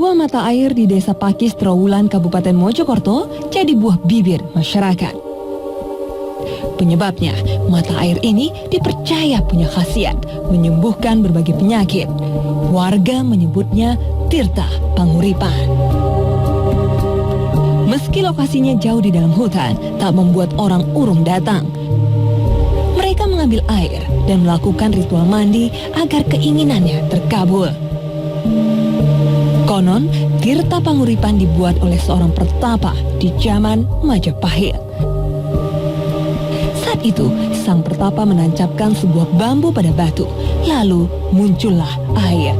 Sebuah mata air di Desa Pakis, Trawulan, Kabupaten Mojokerto jadi buah bibir masyarakat. Penyebabnya, mata air ini dipercaya punya khasiat menyembuhkan berbagai penyakit. Warga menyebutnya Tirta Panguripan. Meski lokasinya jauh di dalam hutan, tak membuat orang urung datang. Mereka mengambil air dan melakukan ritual mandi agar keinginannya terkabul. Konon, Tirta Panguripan dibuat oleh seorang pertapa di zaman Majapahit. Saat itu, sang pertapa menancapkan sebuah bambu pada batu, lalu muncullah air.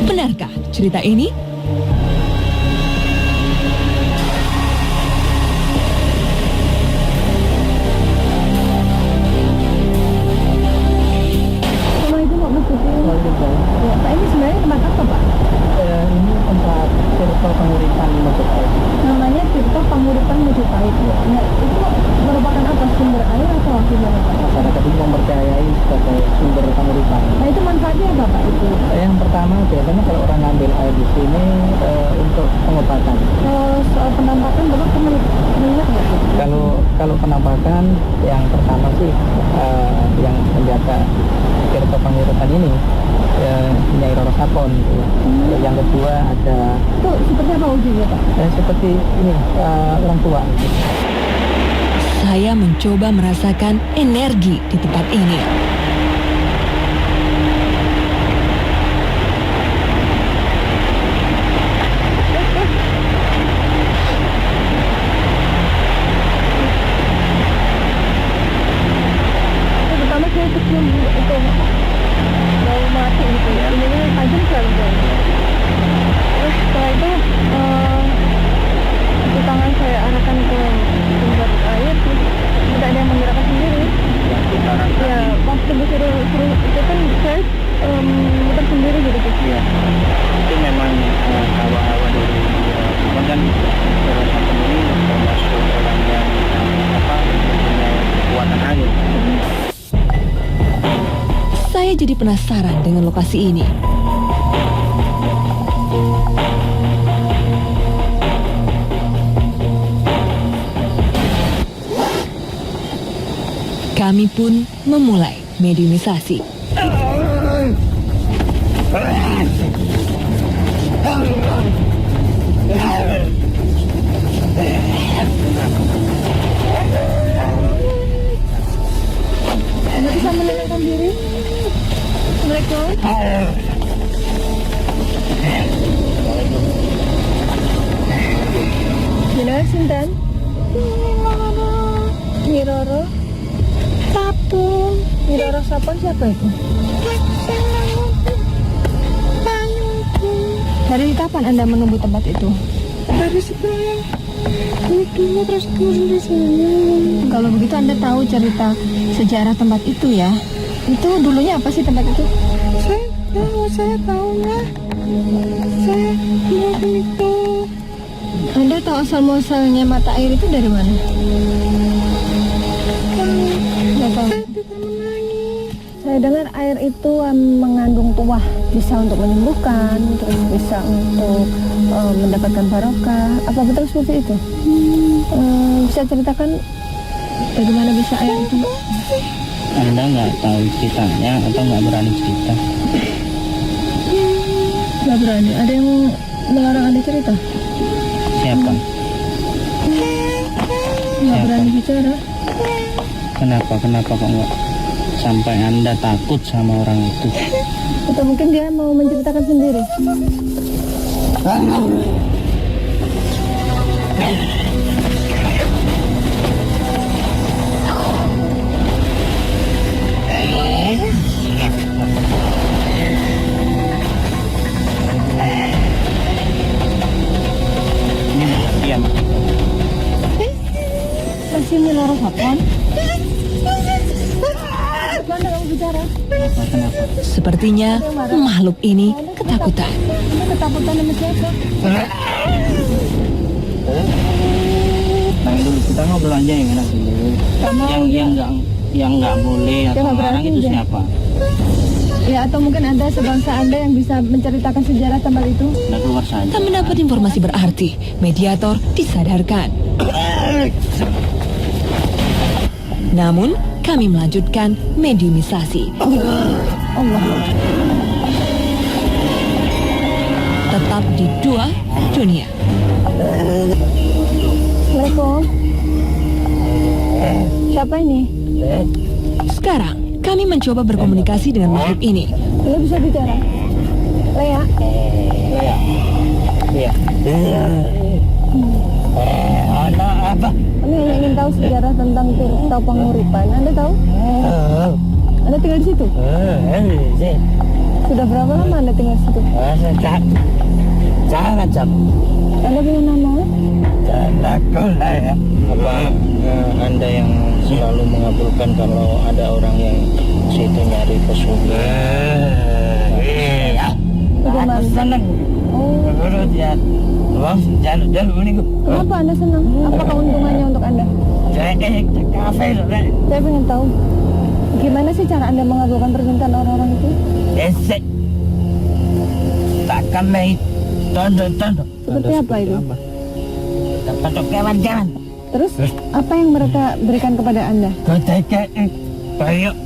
Benarkah cerita ini? Pak, ini sebenarnya tempat apa, Pak? Ini tempat Tirta Panguripan Majapahit. Namanya Tirta Panguripan Majapahit. Nah, itu merupakan apa? Sumber air atau gimana, Pak? Masyarakat ini mempercayai sebagai sumber penguripan. Nah, itu manfaatnya apa, Pak? Itu Yang pertama, biasanya kalau orang ngambil air di sini untuk pengobatan. kalau soal penampakan, Bapak pernah melihat nggak? Kalau penampakan, yang pertama sih yang menjaga Tirta Panguripan ini Nyai Roro Sapon. Yang kedua ada Itu seperti apa wujudnya, Pak? seperti ini orang tua. Saya mencoba merasakan energi di tempat ini. Pertama saya kecium itu bau mati gitu ya. Ini tajam sekali. Terus setelah itu di tangan saya arahkan ke sumber air, terus tidak ada yang menggerakkan sendiri. Ya, waktu disuruh itu kan saya muter sendiri gitu. Iya, itu memang hawa-hawa dari abang kan Roro Sapon ini termasuk orang yang mempunyai kekuatan angin. Saya jadi penasaran dengan lokasi ini. Kami pun memulai mediumisasi. Anda bisa menenangkan diri? Assalamualaikum. Gila, Sintan? Nyi Roro Sapon. Nyi Roro Sapon siapa itu? Dari kapan Anda menunggu tempat itu? Dari sebelum itu terus turun di sini. Kalau begitu Anda tahu cerita sejarah tempat itu ya? Itu dulunya apa sih tempat itu? Saya tahunya. Saya mau itu. Anda tahu asal muasalnya mata air itu dari mana? Nggak tahu. Saya dengar air itu mengandung tuah, bisa untuk menyembuhkan, terus bisa untuk mendapatkan barokah. Apa betul seperti itu? Bisa ceritakan bagaimana bisa air itu? Anda nggak tahu ceritanya atau nggak berani cerita? Nggak berani. Ada yang melarang Anda cerita? Siapa? Nggak berani bicara. Kenapa kok nggak sampai Anda takut sama orang itu? Atau mungkin dia mau menceritakan sendiri? Diam. Masih Roro Sapon? Mana kamu bicara? Kenapa? Sepertinya makhluk ini ketakutan. Anda ketakutan sama siapa? Tenang dulu, kita ngobrol aja yang enak dulu. Kamu Yang nggak yang nggak boleh atau Coba melarang berarti itu dia. siapa? Ya, atau mungkin ada sebangsa Anda yang bisa menceritakan sejarah tempat itu? Udah keluar saja. Tak mendapat informasi berarti, mediator disadarkan. Namun, kami melanjutkan mediumisasi. Allah. Tetap di Dua Dunia. Assalamualaikum. Siapa ini? Sekarang, kami mencoba berkomunikasi dengan makhluk ini. Lo bisa bicara? Lea? Iya. Anak apa? Kami hanya ingin tahu sejarah tentang Tirta Panguripan. Anda tahu? Anda tinggal di situ? Sudah berapa lama Anda tinggal di situ? Jangan jam. Anda punya nama? Apa Anda yang selalu mengabulkan kalau ada orang yang situ nyari pesugihan? Bagaimana? Senang. Oh, kenapa Anda senang? Apa keuntungannya untuk Anda? Saya ingin tahu. Gimana sih cara Anda mengabulkan permintaan orang-orang itu? Seperti apa itu? Terus, apa yang mereka berikan kepada Anda? Kayak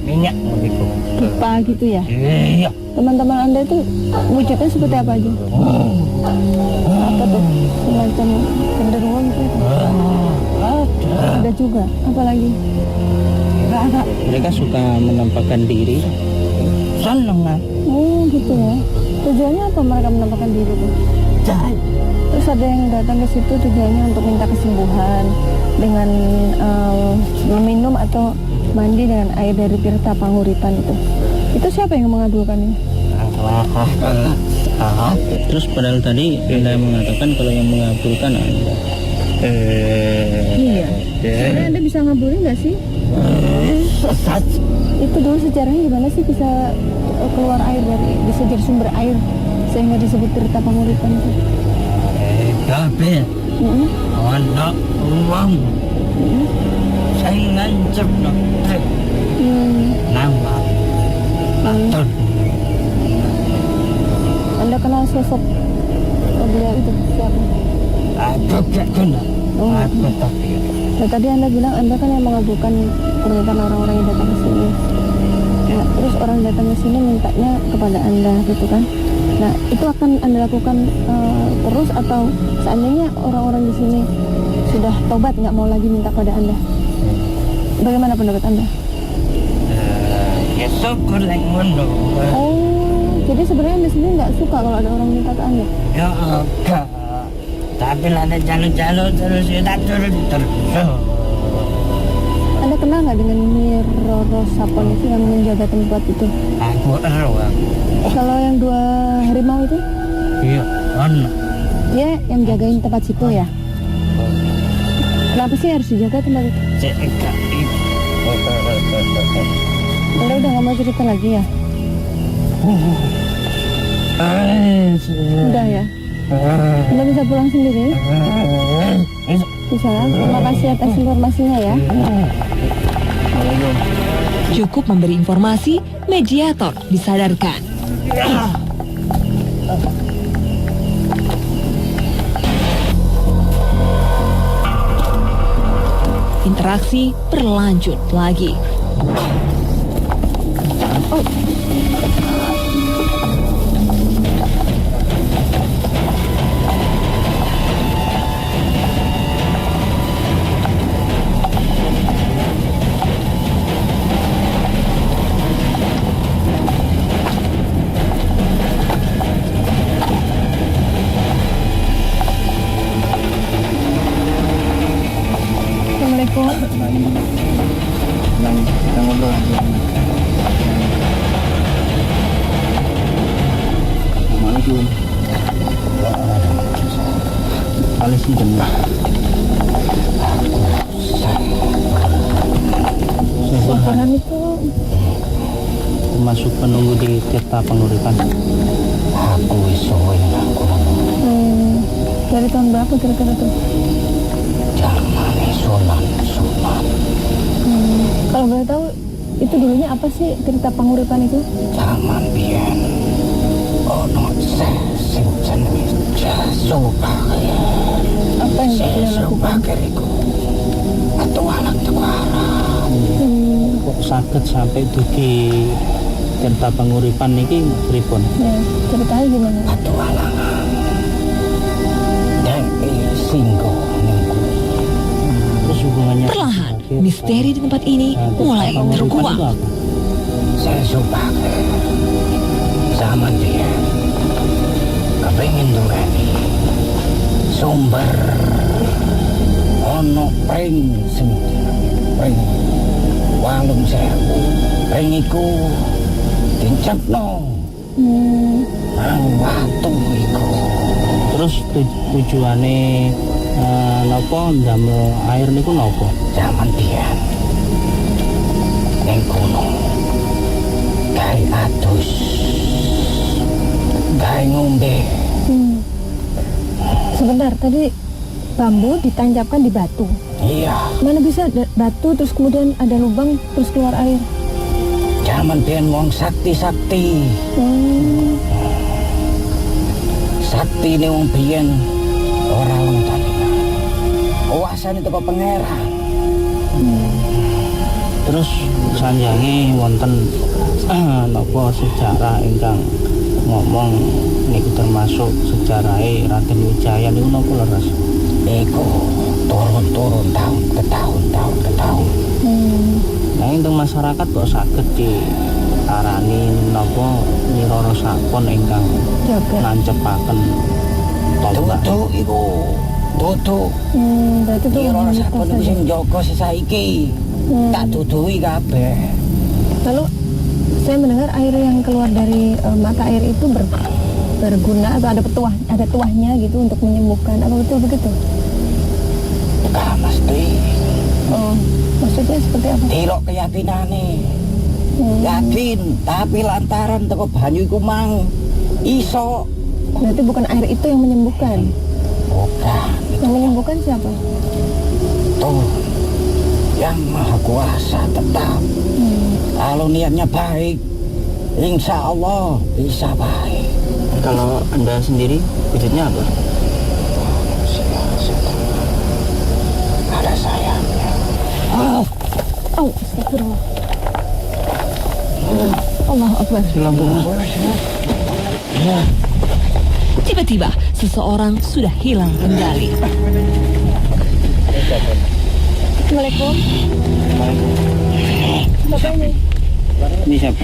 minyak begitu. Pipa gitu ya? Iya. Teman-teman Anda itu wujudnya seperti apa aja? Apa tuh? Semacam genderuwo gitu? Ada juga. Apa lagi? Mereka suka menampakkan diri. Senang lah. Oh gitu ya. Tujuannya apa mereka menampakkan diri tuh? Terus ada yang datang ke situ tujuannya untuk minta kesembuhan dengan meminum atau mandi dengan air dari Tirta Panguripan itu. Itu siapa yang mengabulkannya? Terus padahal tadi Anda mengatakan kalau yang mengabulkan Anda. Iya. Sebenarnya Anda bisa ngabulin nggak sih? Itu dulu sejarahnya gimana sih bisa keluar air bisa jadi sumber air sehingga disebut Tirta Panguripan itu? Tapi anak uang saya ngancam dokter nama Anton. Anda kenal sosok beliau itu siapa? Aku gak kenal. Aku tapi Nah, tadi Anda bilang Anda kan yang mengabulkan permintaan orang-orang yang datang ke sini. Nah, terus orang datang ke sini mintanya kepada Anda gitu kan? Nah, itu akan Anda lakukan terus atau seandainya orang-orang di sini sudah tobat nggak mau lagi minta pada Anda? Bagaimana pendapat Anda? ya syukur yang ngono. Oh, jadi sebenarnya Anda sendiri nggak suka kalau ada orang minta ke Anda? Ya enggak. Tapi lah ada jalur-jalur terus kita turun terus. Anda kenal nggak dengan Nyi Roro Sapon itu yang menjaga tempat itu? Aku eruang. Kalau yang 2 harimau itu? Iya, ono. Dia yang jagain tempat situ ya? Kenapa sih harus dijaga tempat itu? Cek Anda udah nggak mau cerita lagi ya? Udah ya? Anda bisa pulang sendiri? Bisa. Terima kasih atas informasinya ya. Cukup memberi informasi, mediator disadarkan. Interaksi berlanjut lagi. Assalamualaikum. Kita ngobrol. Assalamualaikum. Alis jemah. Laporan itu Termasuk penunggu di Tirta Panguripan. Aku isoin aku. dari tahun berapa kira-kira tuh? Jangan Sunan. Kalau boleh tahu, itu dulunya apa sih Tirta Panguripan itu? Zaman biyen ono sing jenenge Jasubakir. Apa yang beliau lakukan? Jasubakir iku petualang tukaran. Kok saged sampai dugi Tirta Panguripan niki pripun? Ya, ceritanya gimana? Petualangan. Dan singgo ning kuwi. Terus hubungannya Perlahan, misteri di tempat ini mulai terkuak. Jasubakir zaman dia kepengin duweni sumber ono pring sing pring 8.000 pring iku dicepno nang watu iku. Terus tujuane napa ndamel air niku napa? Zaman biyen ning gunung gawe adus gawe ngombe. Sebentar, tadi bambu ditancapkan di batu. Iya, Mana bisa batu terus kemudian ada lubang terus keluar air? zaman biyen wong sakti-sakti. Sakti ini wong biyen ora ono tandingan. Kuasane teko pangeran. Terus sanjange wonten napa sejarah ingkang ngomong niku termasuk sejarahe Raden Wijaya niku napa leres? Iku turun-turun tahun ke tahun. Nah, ing masyarakat kok saged diarani napa Nyi Roro Sapon ingkang Jaga. nancepaken tombak. Dudu iku. Dudu. Berarti itu Nyi Roro wanita Sapon iku saja. sing jaga sesaiki. Tak dudui kabeh. Lalu saya mendengar air yang keluar dari mata air itu berguna atau ada tuahnya gitu untuk menyembuhkan. Apa betul begitu? Gak mesti. Oh, maksudnya seperti apa? Delok keyakinane. Yakin, tapi lantaran teko banyu iku mang iso. Berarti bukan air itu yang menyembuhkan. Bukan. Yang menyembuhkan siapa? Tuh, yang maha kuasa tetap. Kalau niatnya baik, insya Allah bisa baik. Kalau Anda sendiri wujudnya apa? Ada sayangnya. Oh, astagfirullah. Allah Akbar. Tiba-tiba, seseorang sudah hilang kendali. Assalamualaikum. Bapak ini Ini siapa?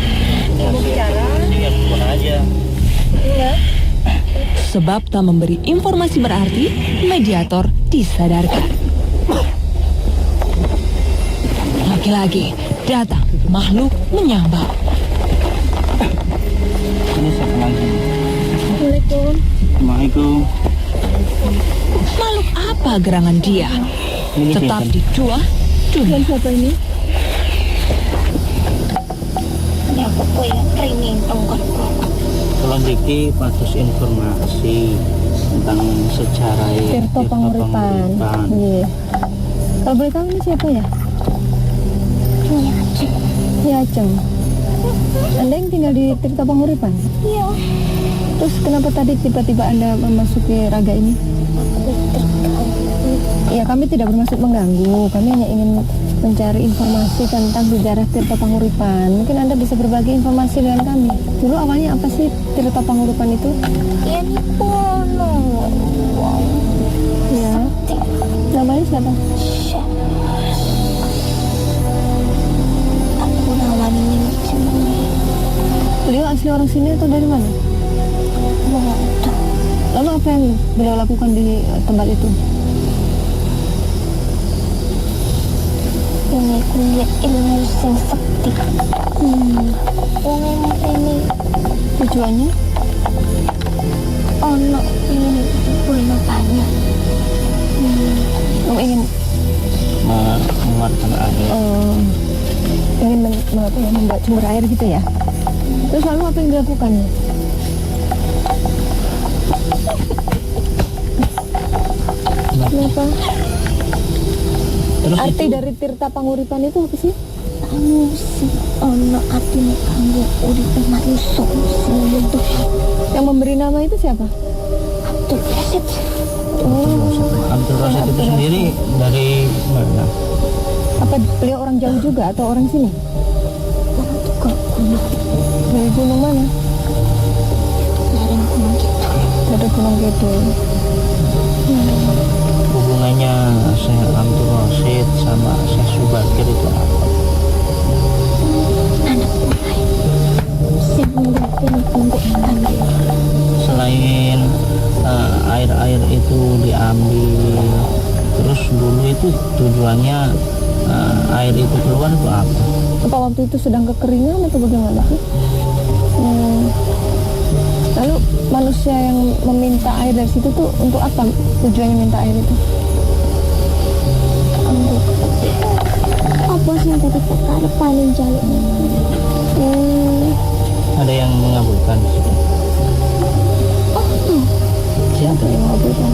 mau bicara? Iya. Sebab tak memberi informasi berarti, mediator disadarkan. Lagi-lagi datang makhluk menyambar. Ini siapa lagi? Assalamualaikum. Assalamualaikum. Makhluk apa gerangan dia? Ini Tetap siapa? dicuah, Dan siapa ini? Kalau Diki patus informasi tentang sejarah Tirta Panguripan. Iya. Kalau boleh tahu ini siapa ya? Nyi Aceng. Anda yang tinggal di Tirta Panguripan? Iya. Terus kenapa tadi tiba-tiba Anda memasuki raga ini? Ya, kami tidak bermaksud mengganggu. Kami hanya ingin mencari informasi tentang sejarah Tirta Panguripan. Mungkin Anda bisa berbagi informasi dengan kami. Dulu awalnya apa sih Tirta Panguripan itu? Ini pono. Ya. Namanya siapa? Aku namanya ini sini. Beliau asli orang sini atau dari mana? Waktu Lalu apa yang beliau lakukan di tempat itu? ini kuliah ilmu sing sakti. Wong ini Tujuannya? ono ini punya banyak. Ingin mengeluarkan air. ingin membuat sumber air gitu ya. Terus lalu apa yang dilakukan? Kenapa? Terus Arti itu dari Tirta Panguripan itu apa sih? Anu si ono artine kanggo uripe manusa sing itu Yang memberi nama itu siapa? Abdul Basit. Abdul Rasid itu sendiri dari mana? Apa beliau orang jauh juga atau orang sini? Orang tukang gunung Dari gunung mana? lereng gunung gitu. Dari Gunung Kidul. Hubungannya Syekh Abdul Rasid sama Syekh Subakir itu apa? Anak mulai sing nguripin untuk anak. Selain air-air itu diambil, terus dulu itu tujuannya air itu keluar itu apa? Apa waktu itu sedang kekeringan atau bagaimana sih? Lalu manusia yang meminta air dari situ tuh untuk apa tujuannya minta air itu? Apa sing tadi kekarepan yang jaluk Ada yang mengabulkan di situ? Siapa? Yang mengabulkan.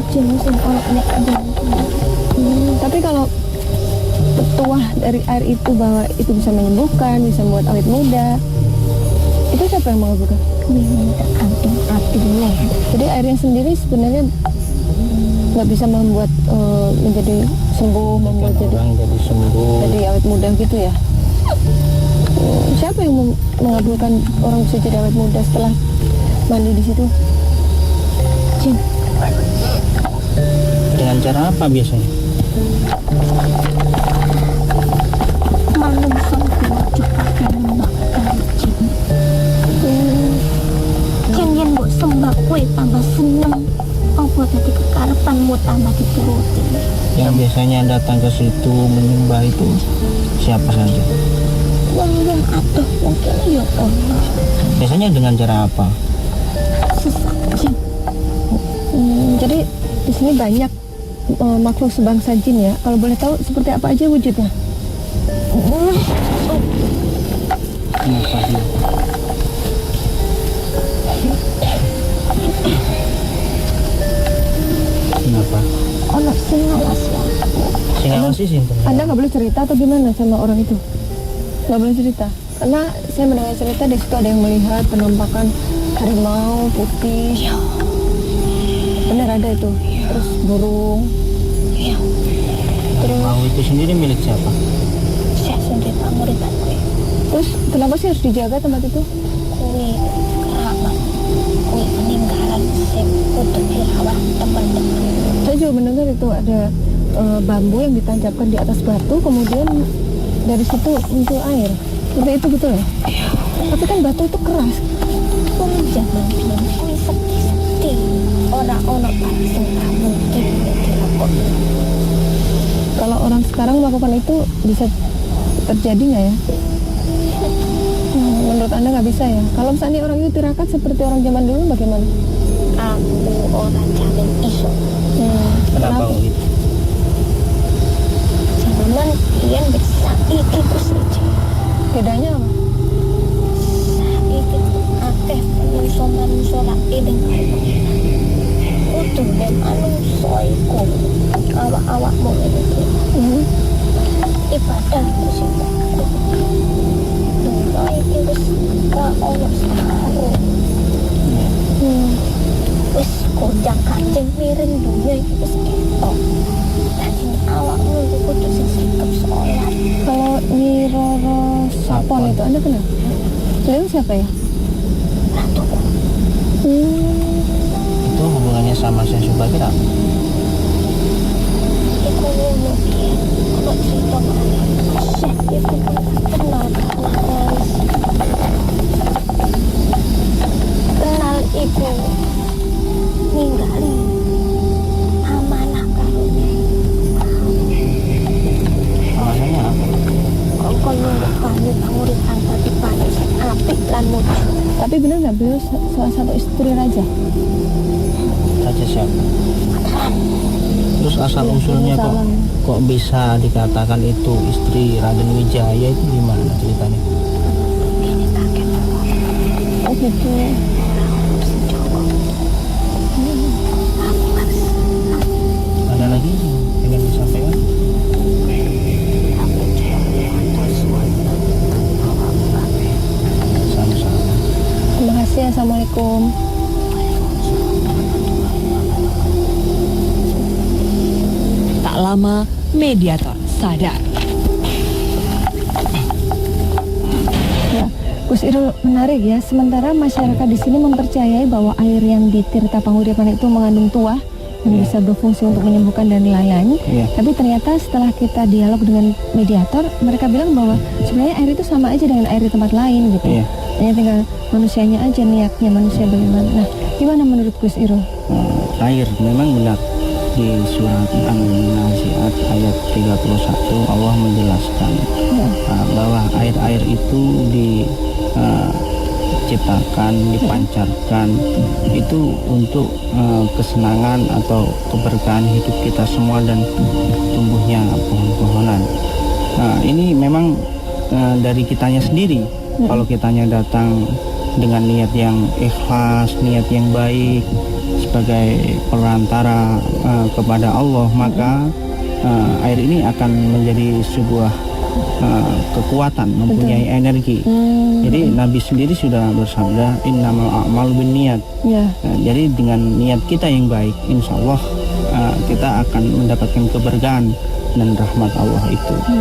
jin sing ono nek Tapi kalau petuah dari air itu bahwa itu bisa menyembuhkan, bisa membuat awet muda, itu siapa yang mengabulkan? memang tergantung artinya. Jadi airnya sendiri sebenarnya nggak bisa membuat menjadi sembuh, membuat Orang jadi sembuh. jadi awet muda gitu ya. Siapa yang mengabulkan orang bisa jadi awet muda setelah mandi di situ? Jin Dengan cara apa biasanya? manungsa diwajibake nyembah jin. Jin yen mbok sembah kowe tambah seneng. Apa dadi kekarepanmu tambah dituruti. Yang biasanya datang ke situ menyembah itu siapa saja? Wong adoh mungkin ya Allah. Biasanya dengan cara apa? Sesajen Jadi di sini banyak makhluk sebangsa jin ya. Kalau boleh tahu seperti apa aja wujudnya? Kenapa dia? Kenapa? ono sing ngawas ya. Sing ngawasi sinten? Anda nggak boleh cerita atau gimana sama orang itu? Nggak boleh cerita. Karena saya mendengar cerita di situ ada yang melihat penampakan harimau putih. Benar ada itu. Terus burung. Terus Mau itu sendiri milik siapa? Saya sendiri pamuritan kowe. terus kenapa sih harus dijaga tempat itu? Kowe keramat. Kowe peninggalan sing kudu dirawat teman-teman. Saya juga mendengar itu ada bambu yang ditancapkan di atas batu, kemudian dari situ muncul air. Seperti itu betul ya? Tapi kan batu itu keras. Wong jaman biyen kuwi sekti-sekti. Ora ono barang sing ra mungkin dilakoni. Kalau orang sekarang melakukan itu bisa terjadi nggak ya? Menurut Anda nggak bisa ya? Kalau misalnya orang itu tirakat seperti orang zaman dulu bagaimana? Aku ora jamin iso. Kenapa begitu? Zaman biyen bisa iki ku siji. Bedanya apa? Saiki akeh manungsa-manungsa lak eling karo pengiran. Kudu nek manungsa iku awak-awakmu ngene iki. Ibadah ku sing dunia iki wis gak ono sekarang. Wis gonjang kancing miring dunia iki wis ketok. Dadi awakmu iku kudu sing sikap sholat. Kalau Nyi Roro Sapon itu Anda kenal? Beliau siapa ya? Ratuku. Itu hubungannya sama Syekh Subakir apa? Iku ngono piye? Ono cerita mengenai Syekh iku kenal Nangis. Kenal iku ninggali amanah karo Amanahnya apa? kok nyumbuk banyu panguripan dadi banyu sing apik lan muju. Tapi benar nggak beliau salah satu istri raja? Raja siapa? Terus asal usulnya kok bisa dikatakan itu istri Raden Wijaya itu gimana ceritanya? Ini kakek Oh gitu. Assalamualaikum. Tak lama, mediator sadar. Ya, Gus Irul, menarik ya. Sementara masyarakat di sini mempercayai bahwa air yang di Tirta Panguripan itu mengandung tuah yang bisa berfungsi untuk menyembuhkan dan lain-lain. Tapi ternyata setelah kita dialog dengan mediator, mereka bilang bahwa sebenarnya air itu sama aja dengan air di tempat lain gitu. Hanya tinggal manusianya aja, niatnya manusia bagaimana. Nah, gimana menurut Gus Irul? Air memang benar. Di surat An-Nazi'at ayat 31 Allah menjelaskan bahwa air-air itu diciptakan, dipancarkan itu untuk kesenangan atau keberkahan hidup kita semua dan tumbuhnya pohon-pohonan. Nah, ini memang dari kitanya sendiri. Kalau kitanya datang dengan niat yang ikhlas, niat yang baik sebagai perantara kepada Allah, maka air ini akan menjadi sebuah kekuatan, mempunyai energi. Jadi Nabi sendiri sudah bersabda, innamal a'malu binniyat. Jadi dengan niat kita yang baik, insya Allah kita akan mendapatkan keberkahan dan rahmat Allah itu.